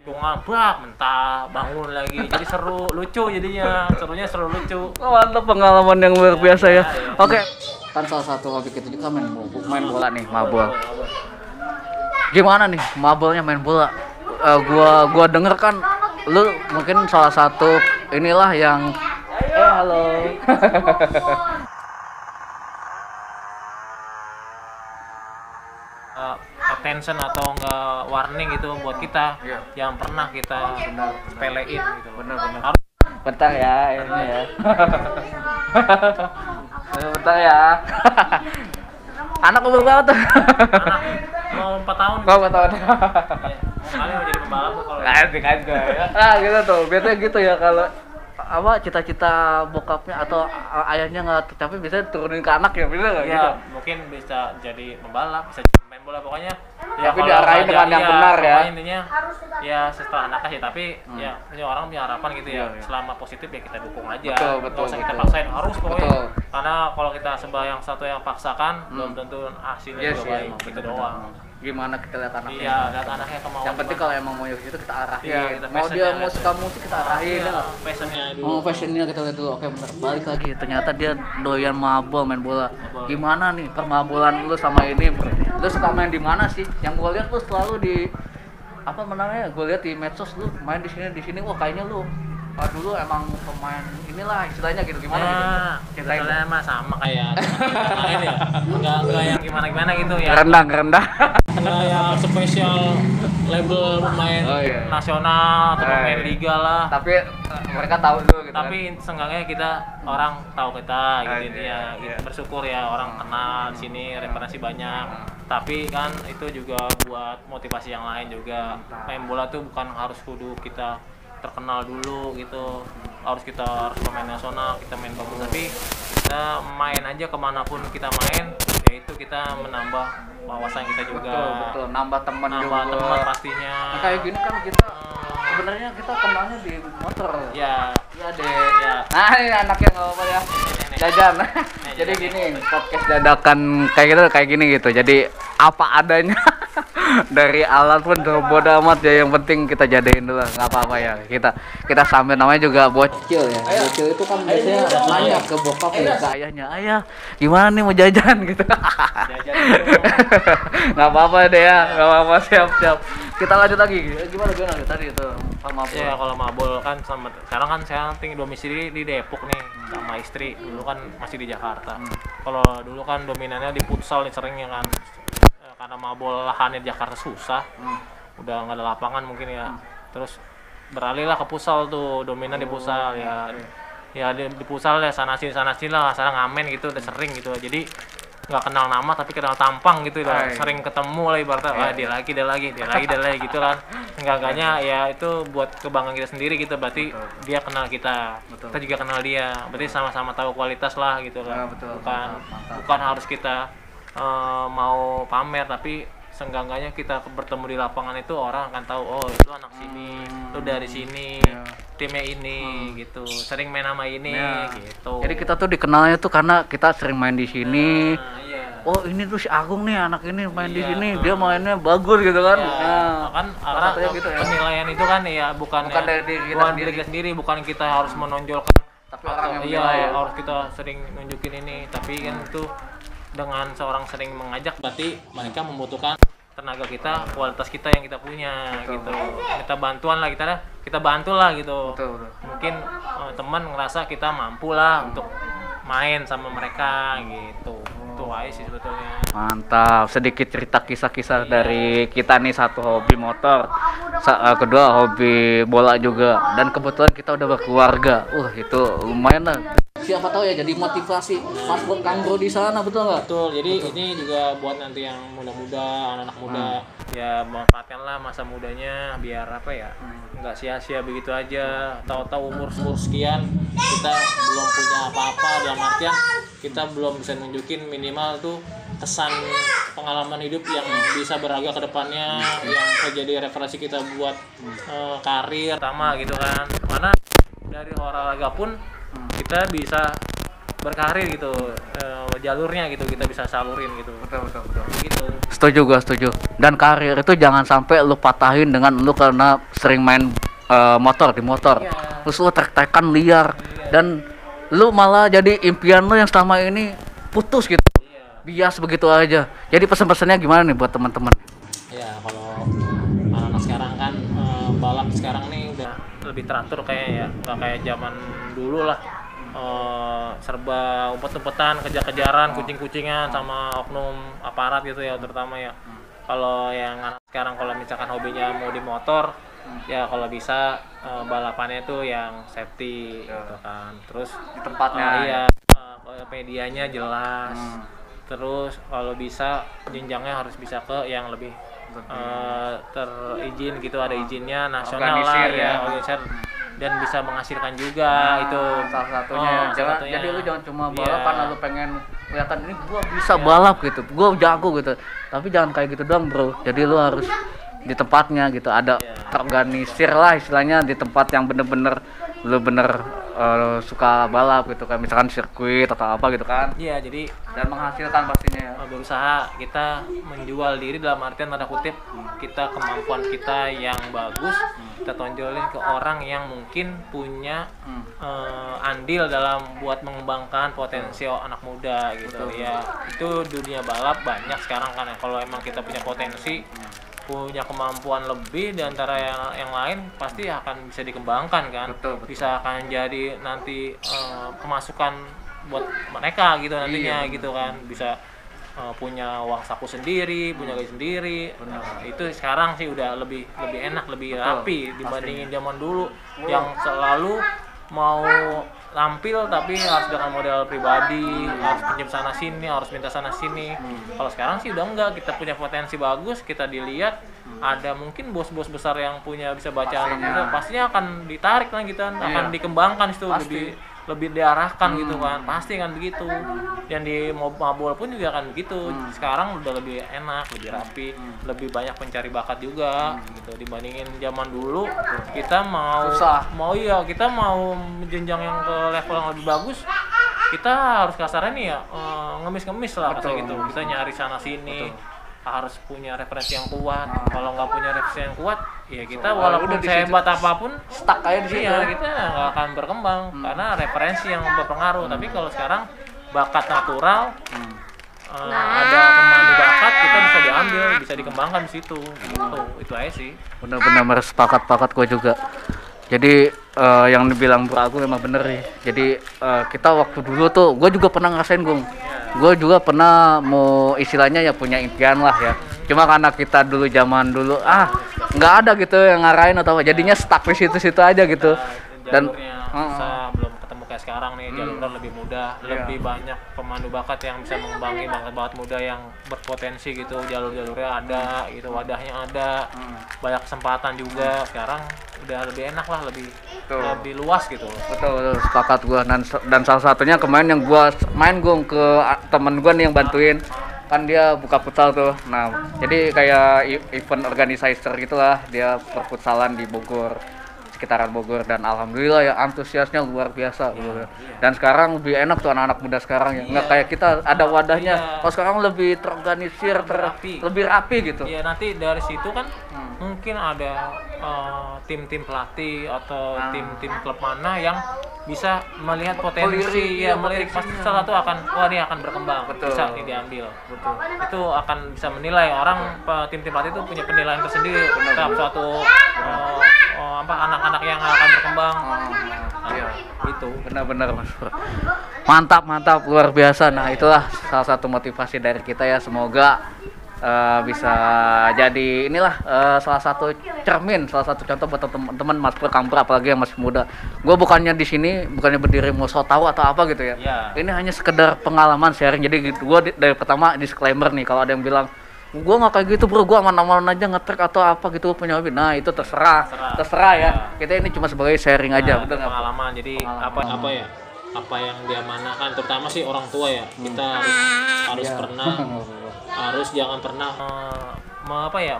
tikungan brak mentah bangun lagi jadi seru lucu jadinya seru lucu. Oh, mantap, pengalaman yang luar biasa ya. Iya. Oke. Kan salah satu hobi kita juga main bola nih, mabol. Gimana nih mabolnya main bola? Gua denger kan lu mungkin salah satu inilah yang halo. Attention atau enggak warning gitu buat kita yang pernah kita sepelein gitu. Bener. Bentar ya, ini ya. Bentar ya. Anak umur berapa tuh? Anak mau 4 tahun. Kau 4 tahun. Iya. Kali mau jadi pembalap tuh kalau Kagak ya. Ah gitu tuh, biasanya gitu ya kalau apa cita-cita bokapnya atau ayahnya nggak tercapai biasanya turunin ke anak ya, bener nggak ya gitu? mungkin bisa jadi pembalap, bisa jadi main bola pokoknya. Ya, Tapi kalau diarahin dengan yang benar ya. pokoknya intinya ya setelah anaknya sih, tapi ya punya orang punya harapan gitu ya. Iya. Selama positif ya kita dukung aja. Betul, Nggak usah kita betul. paksain harus pokoknya. Betul. Karena kalau kita yang satu yang paksakan belum tentu hasilnya Yes, juga iya, baik emang gitu bener. doang. Gimana kita lihat anaknya? Iya, lihat anaknya kemauan. Yang penting kalau emang mau ke situ kita arahin. Iya, kita mau dia passionnya mau lihat suka ya. musik kita arahin. Iya, Ya. passionnya dulu. Oh, fashionnya kita lihat dulu. Oke, bener. Balik lagi. Ternyata dia doyan mabol, main bola. Gimana nih permabolan lu sama ini? Lu suka main di mana sih? Yang gue lihat lu selalu di apa namanya? Gue lihat di medsos lu main di sini. Wah, kayaknya lu dulu emang pemain inilah istilahnya gitu. Gimana gitu? Ceritain. Sebetulnya mah sama kayak main ya. Enggak yang gimana gitu ya. Rendah. Enggak yang spesial label pemain Oh, iya. nasional atau pemain iya. liga lah. Tapi mereka tahu dulu gitu. Tapi seenggaknya kita orang tahu kita gitu iya, intinya. iya. Bersyukur ya orang kenal di sini, referensi banyak. Tapi kan itu juga buat motivasi yang lain juga. Main bola tuh bukan harus kudu kita terkenal dulu gitu, harus pemain nasional, kita main bagus, tapi kita main aja kemanapun kita main, yaitu kita menambah wawasan kita juga. Betul, nambah teman Pastinya. Nah, kayak gini kan kita sebenarnya kita kenalnya di motor. Ya, Iya deh. ya. Nah, ini anaknya nggak apa-apa ya. Jajan. Jadi gini, podcast dadakan kayak gini gitu. Jadi apa adanya. Dari alat pun bodo amat ya, yang penting kita jadain dulu, nggak apa-apa ya. Kita sambil namanya juga bocil ya. Bocil itu kan biasanya nanya ke bokap ya, ke ayahnya, ayah gimana nih mau jajan gitu. Jajan itu. Nggak apa-apa deh ya, nggak apa-apa, siap. Kita lanjut lagi. Gimana tadi itu sama Ya kalau mabol kan sekarang kan saya domisili di Depok nih sama istri. Dulu kan masih di Jakarta. Kalau dulu kan dominannya di futsal nih seringnya kan. Karena mabol lahannya di Jakarta susah. Udah nggak ada lapangan mungkin ya. Terus beralihlah ke futsal tuh, dominan di futsal ya. Ya di futsal ya sana sini lah, sana ngamen gitu udah sering gitu. Jadi nggak kenal nama tapi kenal tampang gitu lah. Sering ketemu lah ibaratnya, wah dia lagi gitu kan. Enggaknya ya itu buat kebanggaan kita sendiri gitu, berarti dia kenal kita. Kita juga kenal dia. Berarti sama-sama tahu kualitas lah gitu kan. Bukan harus kita mau pamer, tapi seenggaknya kita bertemu di lapangan itu orang akan tahu, oh itu anak sini, lu dari sini, timnya ini gitu, sering main sama ini gitu. Jadi kita tuh dikenalnya tuh karena kita sering main di sini. Iya. Oh ini tuh si Agung nih, anak ini main di sini, dia mainnya bagus gitu kan. Kan karena gitu ya. penilaian itu kan ya bukan dari diri kita sendiri, bukan kita harus menonjolkan, tapi orang yang iya harus kita sering nunjukin ini, tapi kan itu dengan seorang sering mengajak berarti mereka membutuhkan tenaga kita, kualitas kita yang kita punya gitu. Kita bantuan lah, kita bantu lah gitu. Mungkin teman ngerasa kita mampu lah untuk main sama mereka gitu. Itu aja sih sebetulnya. Mantap, sedikit cerita kisah-kisah dari kita nih, satu hobi motor, kedua hobi bola juga, dan kebetulan kita udah berkeluarga. Itu lumayan lah. Siapa tahu ya jadi motivasi pas buat Kang Bro di sana, betul nggak? Betul, jadi ini juga buat nanti yang muda-muda, anak-anak muda, ya manfaatkanlah masa mudanya biar apa ya, nggak sia-sia begitu aja. Tahu-tahu umur sekian kita belum punya apa-apa, dalam artian kita belum bisa nunjukin minimal tuh kesan pengalaman hidup yang bisa berharga ke depannya, yang jadi referensi kita buat karir pertama gitu kan. Karena dari olahraga pun kita bisa berkarir gitu, jalurnya gitu kita bisa salurin gitu. Betul. Gitu. Setuju. Dan karir itu jangan sampai lu patahin dengan lu karena sering main motor di motor. Iya. Terus lu trek-trekan liar dan lu malah jadi impian lu yang selama ini putus gitu. Iya. Bias begitu aja. Jadi pesan-pesannya gimana nih buat teman-teman? Ya kalau anak-anak sekarang kan balap sekarang nih udah lebih teratur kayaknya ya, nggak kayak zaman dulu lah. Serba umpet-umpetan, kejar-kejaran, kucing-kucingan sama oknum aparat gitu ya terutama ya. Kalau yang anak sekarang kalau misalkan hobinya mau di motor, ya kalau bisa balapannya itu yang safety gitu kan. Terus Di tempatnya. iya, medianya jelas. Terus kalau bisa jenjangnya harus bisa ke yang lebih terizin gitu, ada izinnya nasional lah Organisir ya, organisir dan bisa menghasilkan juga itu salah satunya. Jadi lu jangan cuma balap Iya. karena lu pengen kelihatan ini gua bisa balap gitu, gua jago gitu. Tapi jangan kayak gitu doang, bro. Jadi lu harus di tempatnya gitu, ada terorganisir lah istilahnya di tempat yang bener-bener lu suka balap gitu kan, misalkan sirkuit atau apa gitu kan. Iya, jadi Dan menghasilkan pastinya ya. berusaha kita menjual diri dalam artian tanda kutip, kita kemampuan kita yang bagus kita tonjolin ke orang yang mungkin punya andil dalam buat mengembangkan potensi anak muda gitu. Ya itu dunia balap banyak sekarang kan ya, kalau emang kita punya potensi, punya kemampuan lebih di antara yang lain pasti akan bisa dikembangkan kan. Betul. Bisa akan jadi nanti pemasukan buat mereka gitu nantinya gitu kan, bisa punya uang saku sendiri, punya gaji sendiri. Itu sekarang sih udah lebih enak, lebih rapi dibandingin zaman dulu yang selalu mau tampil tapi harus dengan modal pribadi, harus pinjam sana sini, harus minta sana sini. Kalau sekarang sih udah enggak, kita punya potensi bagus, kita dilihat, ada mungkin bos-bos besar yang punya bisa baca anak muda, pastinya akan ditarik lah gitu, akan dikembangkan itu lebih diarahkan gitu kan, pasti kan begitu. Yang di mabol pun juga kan begitu. Sekarang udah lebih enak, lebih rapi, lebih banyak pencari bakat juga gitu dibandingin zaman dulu. Kita kita mau jenjang yang ke level yang lebih bagus, kita harus kasarnya nih ya ngemis-ngemis lah kayak gitu. Kita nyari sana sini, harus punya referensi yang kuat. Kalau nggak punya referensi yang kuat, ya kita walaupun sehebat apapun Stuck aja di situ. iya, kita nggak akan berkembang karena referensi yang berpengaruh. Tapi kalau sekarang bakat natural, ada pemandu bakat, kita bisa diambil, bisa dikembangkan di situ. Gitu. Itu aja sih. Benar-benar sepakat gue juga. Jadi yang dibilang Bro Agung memang bener nih. Jadi kita waktu dulu tuh, gue juga pernah ngerasain Gung. Gue juga pernah mau istilahnya ya punya impian lah ya. Cuma karena kita dulu zaman dulu nggak ada gitu yang ngarahin atau apa. Jadinya stuck di situ-situ aja gitu. Dan Jalurnya belum ketemu kayak sekarang nih, jalurnya lebih mudah, lebih banyak pemandu bakat yang bisa mengembangin bakat muda yang berpotensi gitu. Jalurnya ada gitu, wadahnya ada, banyak kesempatan juga. Sekarang udah lebih enak lah, lebih luas gitu. betul sepakat gua. Dan salah satunya kemarin yang gua main Gung ke temen gua nih yang bantuin, kan dia buka futsal tuh. Nah jadi kayak event organizer gitulah, dia perfutsalan di Bogor, sekitaran Bogor, dan alhamdulillah ya antusiasnya luar biasa. Dan sekarang lebih enak tuh anak-anak muda sekarang ya, nggak kayak kita ada wadahnya. Kalau sekarang lebih terorganisir, lebih rapi gitu. Iya, nanti dari situ kan mungkin ada tim-tim pelatih atau tim-tim klub mana yang bisa melihat potensi, melirik pasti salah satu akan, ini akan berkembang, bisa diambil. Itu akan bisa menilai orang, tim-tim pelatih itu punya penilaian tersendiri terhadap suatu anak-anak yang akan berkembang. Itu Benar-benar Mas Bro. Mantap luar biasa. Nah itulah salah satu motivasi dari kita ya, semoga bisa jadi inilah salah satu cermin, salah satu contoh buat teman-teman Mas Bro Kampur, apalagi yang masih muda. Gue bukannya di sini bukannya berdiri mau so tahu atau apa gitu ya. Ini hanya sekedar pengalaman sharing. Jadi gue dari pertama disclaimer nih, kalau ada yang bilang gue nggak kayak gitu bro, gue aman-aman aja ngetrek atau apa gitu punya hobi, nah itu terserah ya. Kita ini cuma sebagai sharing aja, betul nggak? Pengalaman. Jadi apa yang diamanahkan, terutama sih orang tua ya, kita harus jangan pernah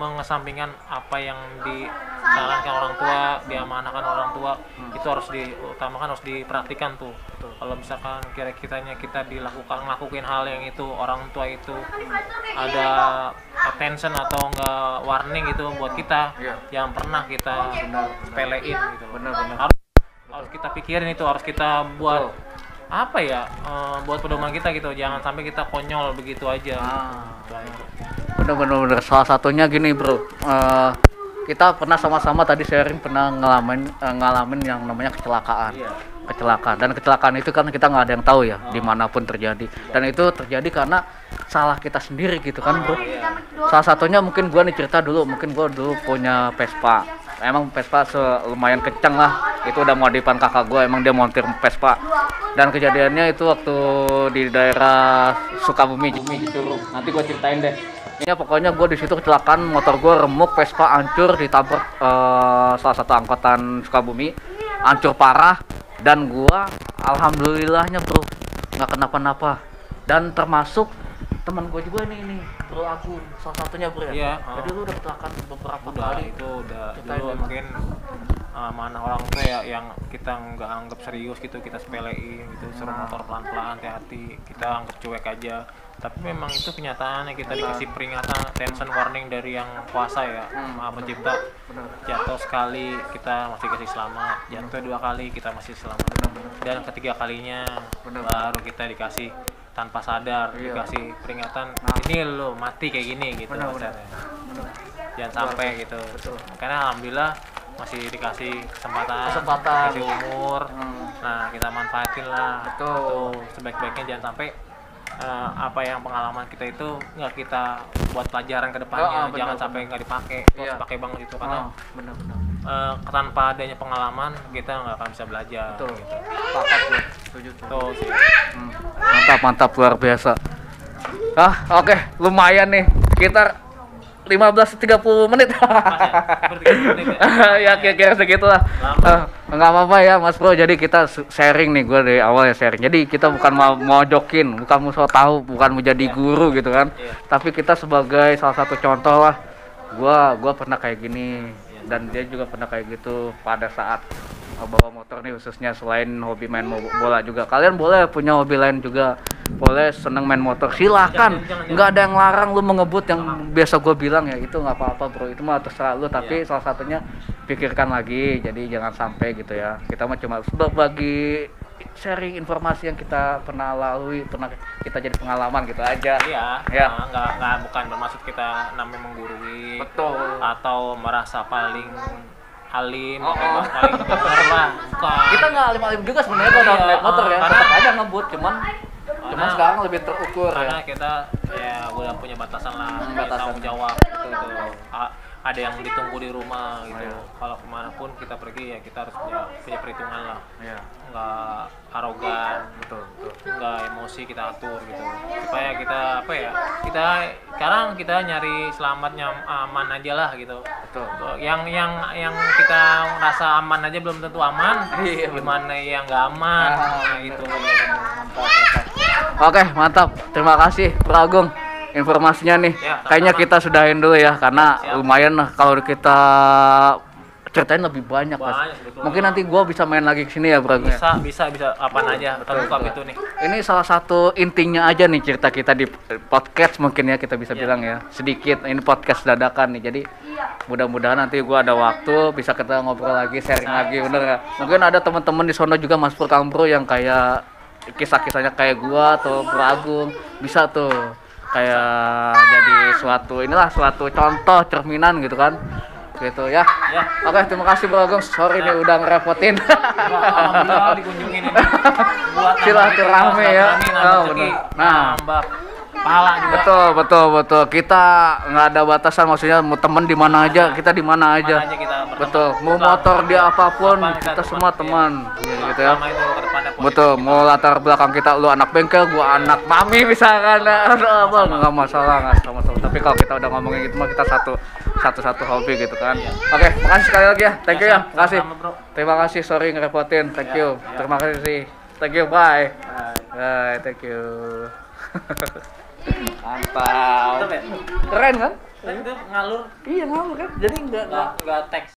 mengesampingkan apa yang disarankan orang tua, kita diamanahkan orang tua, itu harus diutamakan, harus diperhatikan tuh. Kalau misalkan kira-kiranya kita ngelakuin hal yang itu, orang tua itu ada attention atau enggak warning gitu buat kita, yang pernah kita sepelein gitu. Benar. Harus kita pikirin itu, harus kita buat apa ya, buat pedoman kita gitu, jangan sampai kita konyol begitu aja. Bener. Salah satunya gini bro, kita pernah sama-sama tadi sharing pernah ngalamin yang namanya kecelakaan. Dan kecelakaan itu kan kita nggak ada yang tahu ya, dimanapun terjadi, dan itu terjadi karena salah kita sendiri gitu kan bro. Salah satunya mungkin gua nih cerita dulu, mungkin gua dulu punya Vespa. Emang Vespa lumayan kencang lah, itu udah modifan kakak gue, emang dia montir Vespa. Dan kejadiannya itu waktu di daerah Sukabumi Curug. Nanti gue ceritain deh. Ini pokoknya gue di situ kecelakaan, motor gue remuk, Vespa hancur, ditabrak salah satu angkutan Sukabumi, hancur parah. Dan gue alhamdulillahnya bro nggak kenapa-napa. Dan termasuk teman gue juga nih bro, aku salah satunya bro ya. Iya. Jadi lu udah kecelakaan beberapa Udah, kali. itu udah dulu mungkin mana orang tua ya yang kita nggak anggap serius gitu, kita sepelein gitu, suruh motor pelan-pelan, hati-hati, kita anggap cuek aja. Tapi memang itu kenyataannya, kita dikasih peringatan, attention warning dari yang kuasa ya, Maha Pencipta. Jatuh sekali kita masih kasih selamat, jatuh 2 kali kita masih selamat, dan ketiga kalinya baru kita dikasih tanpa sadar, dikasih peringatan, ini lo mati kayak gini gitu. Jangan sampai gitu. Karena alhamdulillah masih dikasih kesempatan, dikasih umur. Nah, kita manfaatin lah. Betul. Sebaik-baiknya, jangan sampai apa yang pengalaman kita itu nggak kita buat pelajaran ke depannya. Jangan sampai nggak dipakai, terus pakai banget itu, karena tanpa adanya pengalaman kita nggak akan bisa belajar. Betul. Gitu. Sepakat gue. Setuju. Tuh sih. Mantap luar biasa. Oke, lumayan nih. Kita 15-30 menit. Ya kira-kira segitulah. Nggak apa-apa ya Mas Bro, jadi kita sharing nih, gue dari awal ya sharing. Jadi kita bukan mau jokin, bukan mau so tahu, bukan mau jadi guru gitu kan. Tapi kita sebagai salah satu contoh lah. Gua pernah kayak gini, dan dia juga pernah kayak gitu pada saat bawa motor nih, khususnya selain hobi main bola juga. Kalian boleh punya hobi lain juga, boleh seneng main motor, silakan, nggak ada yang larang. Lu mau ngebut yang biasa gue bilang ya, itu nggak apa-apa bro, itu mah terserah lu. Tapi salah satunya pikirkan lagi, jadi jangan sampai gitu ya. Kita mah cuma berbagi sharing informasi yang kita pernah lalui, pernah kita jadi pengalaman gitu aja. Iya. Nggak, bukan bermaksud kita namanya menggurui. Betul. Atau merasa paling alim, paling benar lah. Bukan. Kita nggak alim-alim juga sebenarnya kalau naik motor ya, tetap aja ngebut, cuman sekarang lebih terukur karena ya. Kita ya udah punya batasan lah, batasan. tanggung jawab gitu. Ada yang ditunggu di rumah gitu. Kalau kemana pun kita pergi ya kita harus punya perhitungan lah. Nggak arogan, nggak emosi, kita atur gitu. Supaya kita kita sekarang kita nyari selamatnya aman aja lah gitu. Yang kita merasa aman aja belum tentu aman. Gimana yang nggak aman? Gitu. Oke, mantap. Terima kasih Bro Agung informasinya nih. Kayaknya kita sudahin dulu ya, karena lumayan lah kalau kita ceritain lebih banyak Mas. Mungkin nanti gua bisa main lagi ke sini ya Bro Agung. Bisa apaan aja, terbuka itu nih. Ini salah satu intinya aja nih cerita kita di podcast, mungkin ya kita bisa bilang ya. Sedikit ini podcast dadakan nih. Jadi mudah-mudahan nanti gua ada waktu bisa kita ngobrol lagi, sharing lagi, bener ya. Mungkin ada teman-teman di sono juga Mas Pur Kang Bro yang kayak kisah-kisahnya kayak gua atau Bro Agung, bisa tuh kayak jadi suatu contoh cerminan gitu kan, gitu ya. Oke, terima kasih Bro Agung, sorry nih udah ngerepotin. Alhamdulillah dikunjungin ini buat silaturahmi ya. Nah, pahala juga. Betul. Kita nggak ada batasan, maksudnya mau temen di mana aja, kita di mana aja. Betul. Mau motor dia apapun, kita semua teman. Gitu ya. Betul. Mau latar belakang kita, lu anak bengkel, gua anak mami misalkan, nggak masalah. Tapi kalau kita udah ngomongin gitu mah kita satu hobi gitu kan. Oke, makasih sekali lagi ya. Thank you ya. Makasih. Terima kasih, sorry ngerepotin. Thank you. Terima kasih. Thank you. Bye. Bye. Thank you. Mantap. Keren kan? Itu ngalur. Iya ngalur kan. Jadi enggak teks.